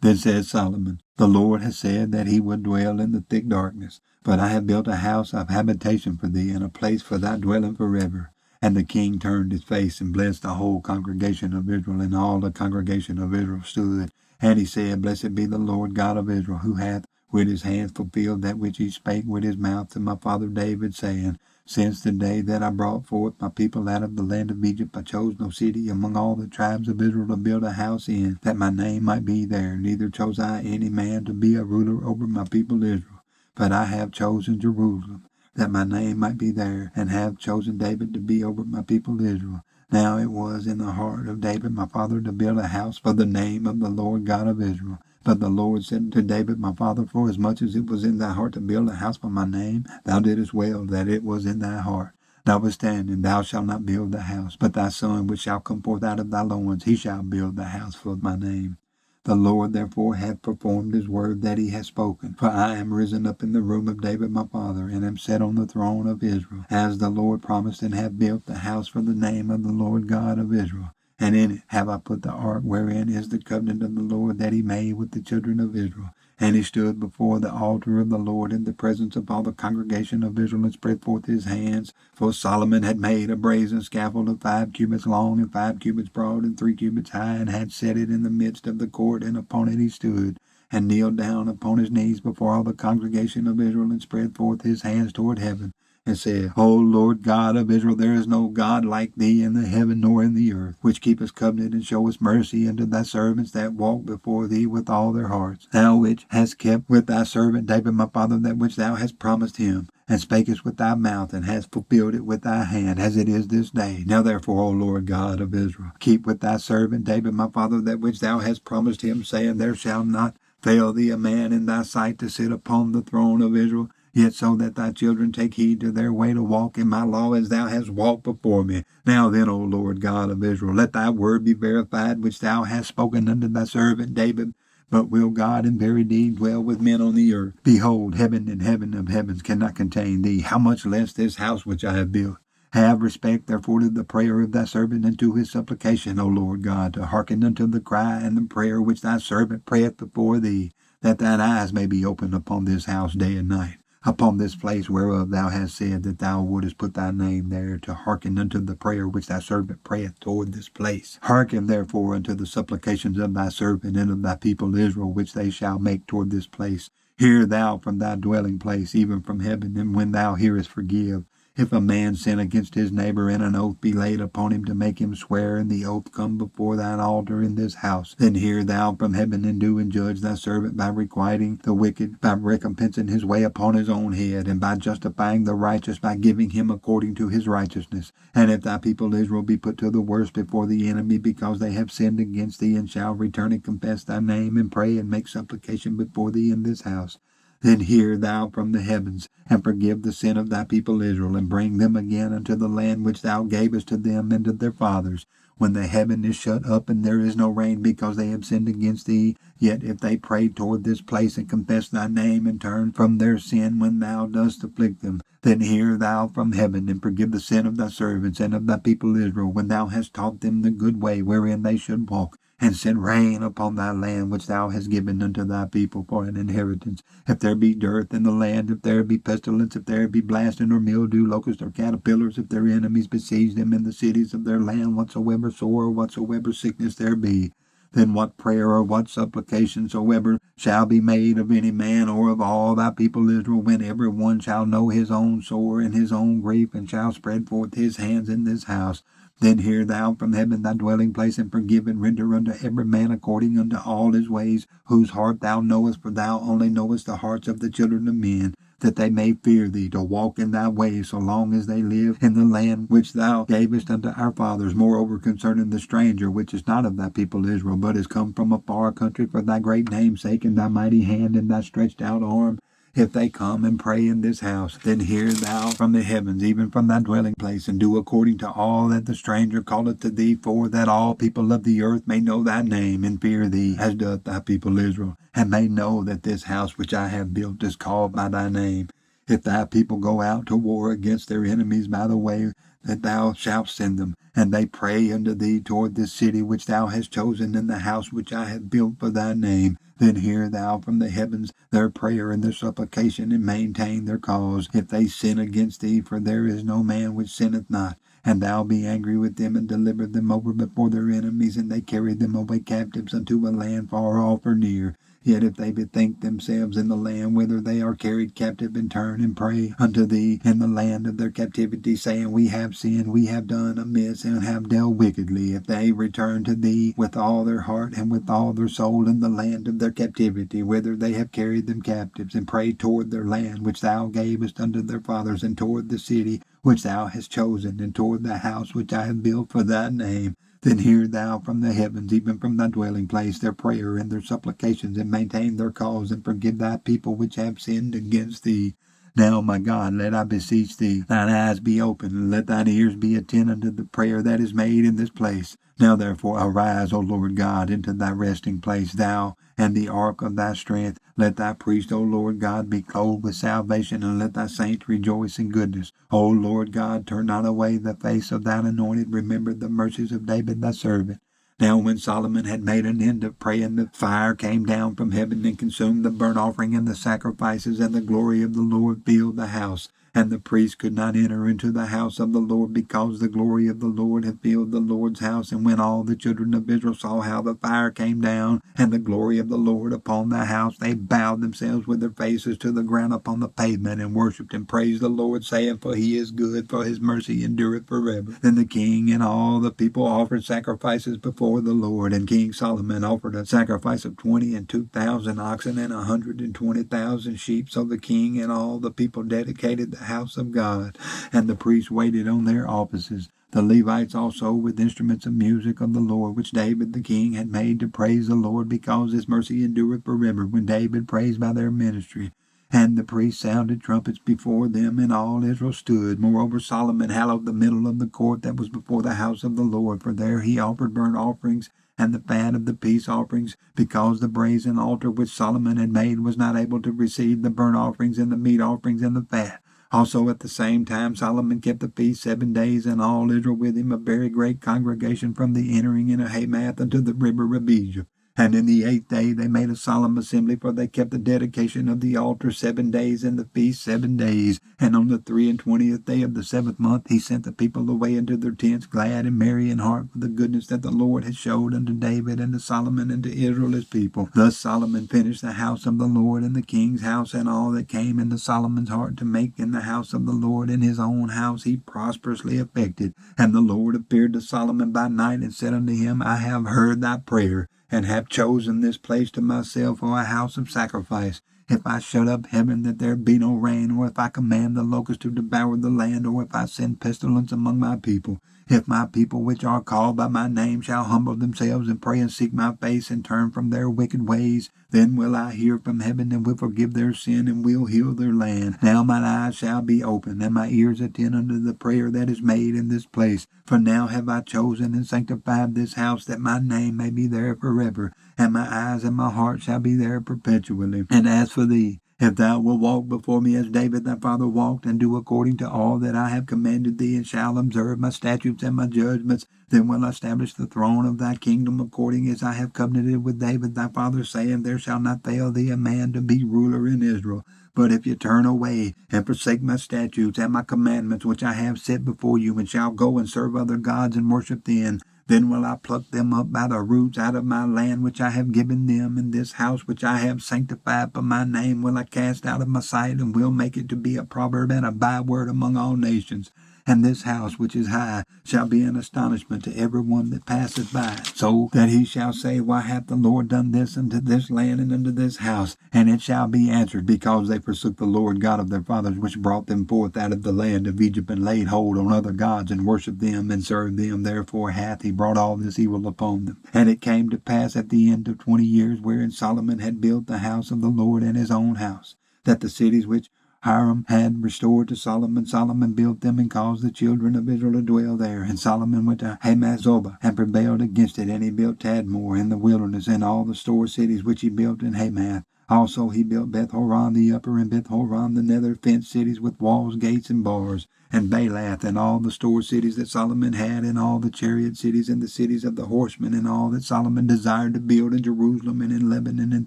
Then said Solomon, The Lord has said that he would dwell in the thick darkness, but I have built a house of habitation for thee, and a place for thy dwelling forever. And the king turned his face and blessed the whole congregation of Israel, and all the congregation of Israel stood. And he said, Blessed be the Lord God of Israel, who hath with his hands fulfilled that which he spake with his mouth to my father David, saying, Since the day that I brought forth my people out of the land of Egypt, I chose no city among all the tribes of Israel to build a house in, that my name might be there. Neither chose I any man to be a ruler over my people Israel, but I have chosen Jerusalem, that my name might be there, and have chosen David to be over my people Israel. Now it was in the heart of David my father to build a house for the name of the Lord God of Israel. But the Lord said to David my father, Forasmuch as it was in thy heart to build a house for my name, thou didst well that it was in thy heart. Notwithstanding, thou shalt not build the house, but thy son which shall come forth out of thy loins, he shall build the house for my name. The Lord therefore hath performed his word that he hath spoken. For I am risen up in the room of David my father, and am set on the throne of Israel, as the Lord promised, and have built the house for the name of the Lord God of Israel. And in it have I put the ark, wherein is the covenant of the Lord that he made with the children of Israel. And he stood before the altar of the Lord in the presence of all the congregation of Israel, and spread forth his hands. For Solomon had made a brazen scaffold of 5 cubits long, and 5 cubits broad, and 3 cubits high, and had set it in the midst of the court, and upon it he stood, and kneeled down upon his knees before all the congregation of Israel, and spread forth his hands toward heaven, and said, O Lord God of Israel, there is no God like thee in the heaven nor in the earth, which keepest covenant and showest mercy unto thy servants that walk before thee with all their hearts. Thou which hast kept with thy servant David my father that which thou hast promised him, and spakest with thy mouth, and hast fulfilled it with thy hand, as it is this day. Now therefore, O Lord God of Israel, keep with thy servant David my father that which thou hast promised him, saying, There shall not fail thee a man in thy sight to sit upon the throne of Israel. Yet so that thy children take heed to their way to walk in my law as thou hast walked before me. Now then, O Lord God of Israel, let thy word be verified, which thou hast spoken unto thy servant David. But will God in very deed dwell with men on the earth? Behold, heaven and heaven of heavens cannot contain thee. How much less this house which I have built? Have respect therefore to the prayer of thy servant, and to his supplication, O Lord God, to hearken unto the cry and the prayer which thy servant prayeth before thee, that thine eyes may be opened upon this house day and night, upon this place whereof thou hast said that thou wouldest put thy name there, to hearken unto the prayer which thy servant prayeth toward this place. Hearken therefore unto the supplications of thy servant and of thy people Israel, which they shall make toward this place. Hear thou from thy dwelling place, even from heaven, and when thou hearest, forgive. If a man sin against his neighbor, and an oath be laid upon him to make him swear, and the oath come before thine altar in this house, then hear thou from heaven, and do and judge thy servant by requiting the wicked, by recompensing his way upon his own head, and by justifying the righteous, by giving him according to his righteousness. And if thy people Israel be put to the worst before the enemy, because they have sinned against thee, and shall return and confess thy name, and pray and make supplication before thee in this house, then hear thou from the heavens, and forgive the sin of thy people Israel, and bring them again unto the land which thou gavest to them and to their fathers. When the heaven is shut up, and there is no rain, because they have sinned against thee, yet if they pray toward this place, and confess thy name, and turn from their sin when thou dost afflict them, then hear thou from heaven, and forgive the sin of thy servants and of thy people Israel, when thou hast taught them the good way wherein they should walk, and send rain upon thy land which thou hast given unto thy people for an inheritance. If there be dearth in the land, if there be pestilence, if there be blasting or mildew, locust or caterpillars, if their enemies besiege them in the cities of their land, whatsoever sore or whatsoever sickness there be, then what prayer or what supplication soever shall be made of any man or of all thy people Israel, when every one shall know his own sore and his own grief, and shall spread forth his hands in this house, then hear thou from heaven thy dwelling place, and forgive and render unto every man according unto all his ways, whose heart thou knowest, for thou only knowest the hearts of the children of men, that they may fear thee, to walk in thy ways so long as they live in the land which thou gavest unto our fathers. Moreover, concerning the stranger, which is not of thy people Israel, but is come from a far country for thy great name's sake, and thy mighty hand, and thy stretched out arm, if they come and pray in this house, then hear thou from the heavens, even from thy dwelling place, and do according to all that the stranger calleth to thee, for that all people of the earth may know thy name, and fear thee, as doth thy people Israel, and may know that this house which I have built is called by thy name. If thy people go out to war against their enemies by the way that thou shalt send them, and they pray unto thee toward this city which thou hast chosen, and the house which I have built for thy name, then hear thou from the heavens their prayer and their supplication, and maintain their cause, if they sin against thee, for there is no man which sinneth not. And thou be angry with them, and deliver them over before their enemies, and they carry them away captives unto a land far off or near. Yet if they bethink themselves in the land whither they are carried captive, and turn and pray unto thee in the land of their captivity, saying, We have sinned, we have done amiss, and have dealt wickedly, if they return to thee with all their heart and with all their soul in the land of their captivity, whither they have carried them captives, and pray toward their land which thou gavest unto their fathers, and toward the city which thou hast chosen, and toward the house which I have built for thy name, then hear thou from the heavens, even from thy dwelling place, their prayer and their supplications, and maintain their cause, and forgive thy people which have sinned against thee. Now, my God, let I beseech thee, thine eyes be open, and let thine ears be attentive unto the prayer that is made in this place. Now therefore arise, O Lord God, into thy resting place, thou and the ark of thy strength. Let thy priest, O Lord God, be clothed with salvation, and let thy saints rejoice in goodness. O Lord God, turn not away the face of thine anointed. Remember the mercies of David thy servant. Now when Solomon had made an end of praying, the fire came down from heaven and consumed the burnt offering and the sacrifices, and the glory of the Lord filled the house. And the priest could not enter into the house of the Lord, because the glory of the Lord had filled the Lord's house. And when all the children of Israel saw how the fire came down, and the glory of the Lord upon the house, they bowed themselves with their faces to the ground upon the pavement, and worshipped and praised the Lord, saying, For he is good, for his mercy endureth forever. Then the king and all the people offered sacrifices before the Lord, and King Solomon offered a sacrifice of 22,000 oxen and 120,000 sheep. So the king and all the people dedicated the house of God, and the priests waited on their offices. The Levites also with instruments of music of the Lord, which David the king had made to praise the Lord, because his mercy endureth forever, when David praised by their ministry. And the priests sounded trumpets before them, and all Israel stood. Moreover, Solomon hallowed the middle of the court that was before the house of the Lord, for there he offered burnt offerings and the fat of the peace offerings, because the brazen altar which Solomon had made was not able to receive the burnt offerings and the meat offerings and the fat. Also at the same time Solomon kept the feast 7 days, and all Israel with him, a very great congregation, from the entering into Hamath unto the river of Egypt. And in the 8th day they made a solemn assembly, for they kept the dedication of the altar 7 days, and the feast 7 days. And on the 23rd day of the 7th month he sent the people away into their tents, glad and merry in heart, for the goodness that the Lord had showed unto David and to Solomon and to Israel his people. Thus Solomon finished the house of the Lord and the king's house, and all that came into Solomon's heart to make in the house of the Lord in his own house he prosperously effected. And the Lord appeared to Solomon by night, and said unto him, I have heard thy prayer, and have chosen this place to myself for a house of sacrifice. If I shut up heaven that there be no rain, or if I command the locust to devour the land, or if I send pestilence among my people, if my people which are called by my name shall humble themselves, and pray and seek my face, and turn from their wicked ways, then will I hear from heaven, and will forgive their sin, and will heal their land. Now mine eyes shall be open, and my ears attend unto the prayer that is made in this place. For now have I chosen and sanctified this house, that my name may be there forever, and my eyes and my heart shall be there perpetually. And as for thee, if thou wilt walk before me as David thy father walked, and do according to all that I have commanded thee, and shall observe my statutes and my judgments, then will I establish the throne of thy kingdom, according as I have covenanted with David thy father, saying, There shall not fail thee a man to be ruler in Israel. But if you turn away and forsake my statutes and my commandments, which I have set before you, and shall go and serve other gods and worship them, then will I pluck them up by the roots out of my land which I have given them, and this house which I have sanctified for my name will I cast out of my sight, and will make it to be a proverb and a byword among all nations. And this house which is high shall be an astonishment to every one that passeth by it, so that he shall say, Why hath the Lord done this unto this land and unto this house? And it shall be answered, Because they forsook the Lord God of their fathers, which brought them forth out of the land of Egypt, and laid hold on other gods, and worshipped them, and served them. Therefore hath he brought all this evil upon them. And it came to pass at the end of 20 years, wherein Solomon had built the house of the Lord and his own house, that the cities which Hiram had restored to Solomon, Solomon built them, and caused the children of Israel to dwell there. And Solomon went to Hamath-zobah, and prevailed against it, and he built Tadmor in the wilderness, and all the store cities which he built in Hamath. Also he built Beth-horon the upper and Beth-horon the nether, fenced cities with walls, gates, and bars, and Baalath, and all the store cities that Solomon had, and all the chariot cities, and the cities of the horsemen, and all that Solomon desired to build in Jerusalem and in Lebanon and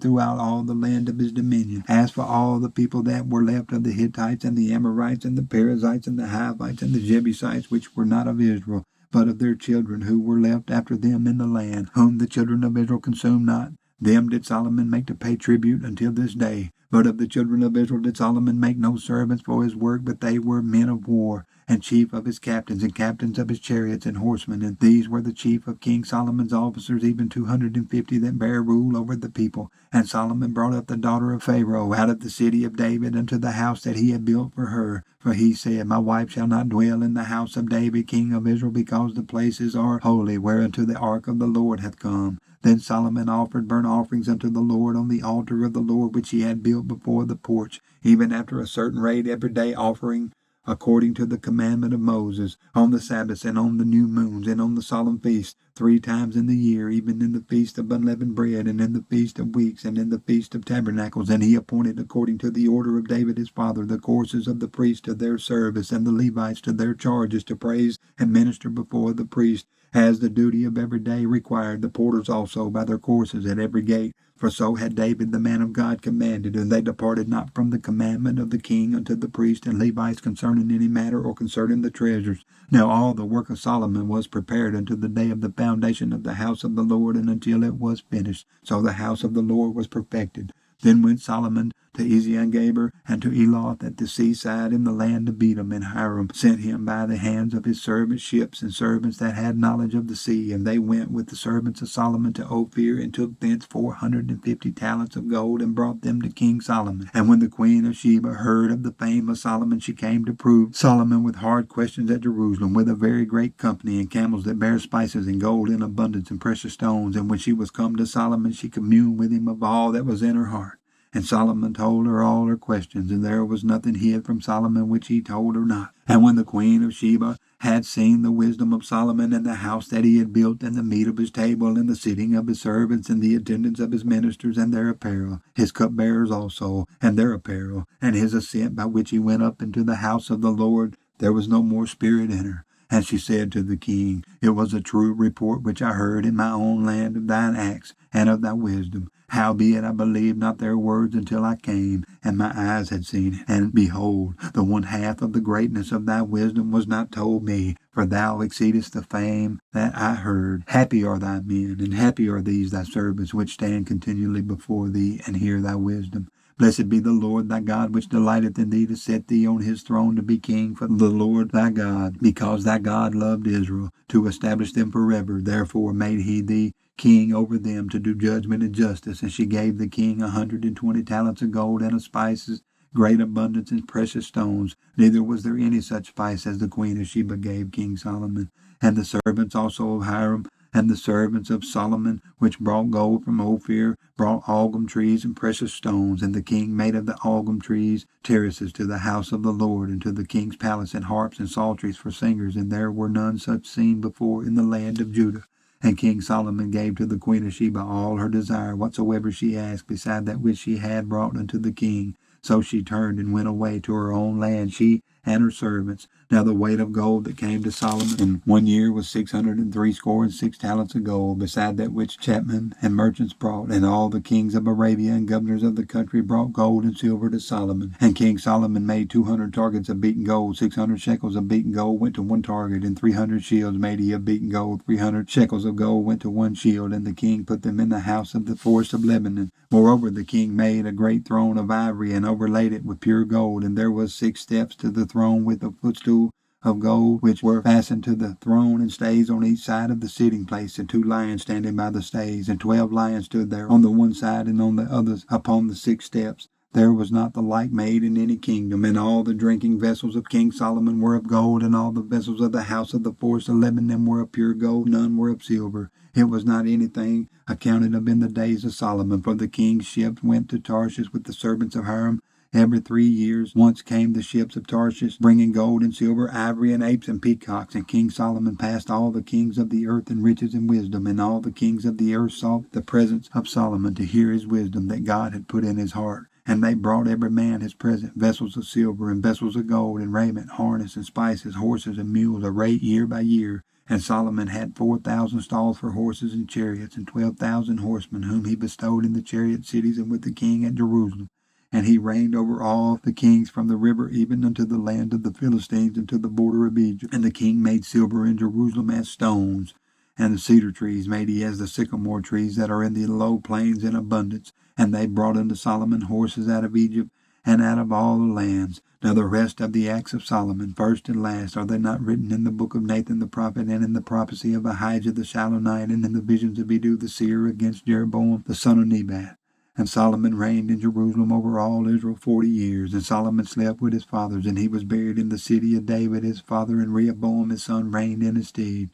throughout all the land of his dominion. As for all the people that were left of the Hittites and the Amorites and the Perizzites and the Hivites and the Jebusites, which were not of Israel, but of their children who were left after them in the land, whom the children of Israel consumed not, them did Solomon make to pay tribute until this day. But of the children of Israel did Solomon make no servants for his work, but they were men of war, and chief of his captains, and captains of his chariots and horsemen. And these were the chief of King Solomon's officers, even 250 that bare rule over the people. And Solomon brought up the daughter of Pharaoh out of the city of David unto the house that he had built for her. For he said, My wife shall not dwell in the house of David king of Israel, because the places are holy, whereunto the ark of the Lord hath come. Then Solomon offered burnt offerings unto the Lord on the altar of the Lord, which he had built before the porch, even after a certain rate every day, offering according to the commandment of Moses, on the Sabbaths, and on the new moons, and on the solemn feasts, 3 times in the year, even in the feast of unleavened bread, and in the feast of weeks, and in the feast of tabernacles. And he appointed, according to the order of David his father, the courses of the priests to their service, and the Levites to their charges, to praise and minister before the priest, as the duty of every day required, the porters also by their courses at every gate. For so had David the man of God commanded, and they departed not from the commandment of the king unto the priests and Levites concerning any matter or concerning the treasures. Now all the work of Solomon was prepared unto the day of the foundation of the house of the Lord, and until it was finished. So the house of the Lord was perfected. Then went Solomon to Ezion-Geber and to Eloth at the seaside in the land of Edom, and Hiram sent him by the hands of his servants ships and servants that had knowledge of the sea. And they went with the servants of Solomon to Ophir, and took thence 450 talents of gold, and brought them to King Solomon. And when the Queen of Sheba heard of the fame of Solomon, she came to prove Solomon with hard questions at Jerusalem, with a very great company, and camels that bare spices, and gold in abundance, and precious stones. And when she was come to Solomon, she communed with him of all that was in her heart. And Solomon told her all her questions, and there was nothing hid from Solomon which he told her not. And when the Queen of Sheba had seen the wisdom of Solomon, and the house that he had built, and the meat of his table, and the sitting of his servants, and the attendance of his ministers, and their apparel, his cupbearers also, and their apparel, and his ascent by which he went up into the house of the Lord, there was no more spirit in her. And she said to the king, It was a true report which I heard in my own land of thine acts, and of thy wisdom. Howbeit I believed not their words until I came, and my eyes had seen it. And behold, the one half of the greatness of thy wisdom was not told me, for thou exceedest the fame that I heard. Happy are thy men, and happy are these thy servants, which stand continually before thee, and hear thy wisdom. Blessed be the Lord thy God, which delighteth in thee to set thee on his throne to be king for the Lord thy God, because thy God loved Israel, to establish them forever. Therefore made he thee king over them, to do judgment and justice. And she gave the king 120 talents of gold, and of spices, great abundance, and precious stones. Neither was there any such spice as the Queen of Sheba gave King Solomon. And the servants also of Hiram, and the servants of Solomon, which brought gold from Ophir, brought algum trees and precious stones. And the king made of the algum trees terraces to the house of the Lord, and to the king's palace, and harps and psalteries for singers. And there were none such seen before in the land of Judah. And King Solomon gave to the Queen of Sheba all her desire, whatsoever she asked, beside that which she had brought unto the king. So she turned and went away to her own land, she and her servants. Now the weight of gold that came to Solomon in 1 year was 666 talents of gold, beside that which chapmen and merchants brought. And all the kings of Arabia and governors of the country brought gold and silver to Solomon. And King Solomon made 200 targets of beaten gold. 600 shekels of beaten gold went to one target, and 300 shields made he of beaten gold. 300 shekels of gold went to one shield, and the king put them in the house of the forest of Lebanon. Moreover, the king made a great throne of ivory, and overlaid it with pure gold. And there was 6 steps to the throne, with a footstool of gold, which were fastened to the throne, and stays on each side of the sitting place, and 2 lions standing by the stays. And 12 lions stood there on the one side, and on the others upon the 6 steps. There was not the like made in any kingdom. And all the drinking vessels of King Solomon were of gold, and all the vessels of the house of the forest of Lebanon were of pure gold, none were of silver. It was not anything accounted of in the days of Solomon, for the king's ships went to Tarshish with the servants of Hiram Every 3 years once came the ships of Tarshish, bringing gold and silver, ivory and apes and peacocks. And King Solomon passed all the kings of the earth in riches and wisdom. And all the kings of the earth sought the presence of Solomon to hear his wisdom that God had put in his heart. And they brought every man his present, vessels of silver and vessels of gold, and raiment, harness and spices, horses and mules, a rate year by year. And Solomon had 4,000 stalls for horses and chariots, and 12,000 horsemen, whom he bestowed in the chariot cities and with the king at Jerusalem. And he reigned over all the kings from the river even unto the land of the Philistines and to the border of Egypt. And the king made silver in Jerusalem as stones, and the cedar trees made he as the sycamore trees that are in the low plains in abundance. And they brought unto Solomon horses out of Egypt and out of all the lands. Now the rest of the acts of Solomon, first and last, are they not written in the book of Nathan the prophet, and in the prophecy of Ahijah the Shilonite, and in the visions of Edu the seer against Jeroboam the son of Nebat? And Solomon reigned in Jerusalem over all Israel 40 years. And Solomon slept with his fathers, and he was buried in the city of David his father, and Rehoboam his son reigned in his stead.